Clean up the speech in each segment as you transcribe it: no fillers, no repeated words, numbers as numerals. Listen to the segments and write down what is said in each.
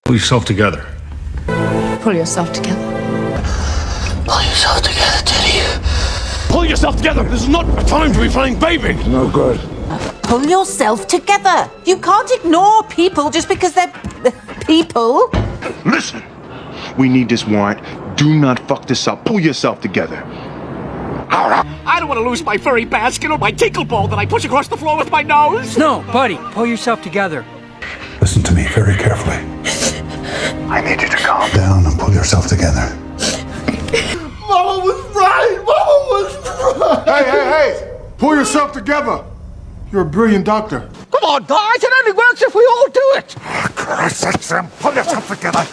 Pull yourself together. Pull yourself together. Pull yourself together, Teddy. Pull yourself together! This is not a time to be playing baby! No good. Pull yourself together. You can't ignore people just because they're people. Listen, we need this warrant. Do not fuck this up. Pull yourself together. I don't want to lose my furry basket or my tinkle ball that I push across the floor with my nose. No, buddy, pull yourself together. Listen to me very carefully. I need you to calm down and pull yourself together. Mama was right! Mama was right! Hey! Pull yourself together! You're a brilliant doctor. Come on, guys, it only works if we all do it. Pull yourself together!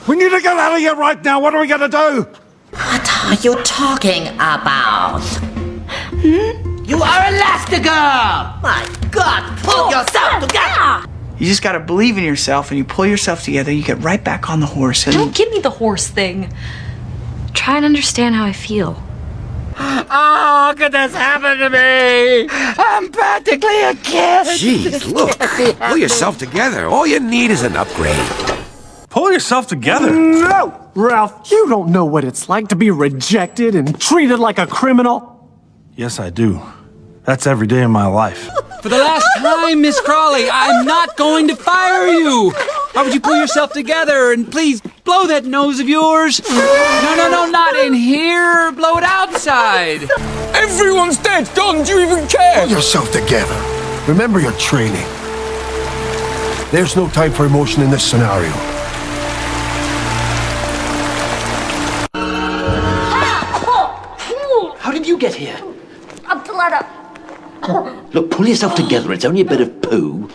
We need to get out of here right now! What are we gonna do? What are you talking about? You are Elastigirl! My God, pull yourself together! You just gotta believe in yourself and you pull yourself together, you get right back on the horse and... Don't give me the horse thing. Try and understand how I feel. Oh, could this happen to me? I'm practically a kid. Jeez, look. Pull yourself together. All you need is an upgrade. Pull yourself together! No! Ralph, you don't know what it's like to be rejected and treated like a criminal. Yes, I do. That's every day of my life. For the last time, Miss Crawley, I'm not going to fire you! How would you pull yourself together and please blow that nose of yours? No, not in here. Blow it outside. Everyone's dead. Don't you even care? Pull yourself together. Remember your training. There's no time for emotion in this scenario. How did you get here? A bladder. Look, pull yourself together. It's only a bit of poo.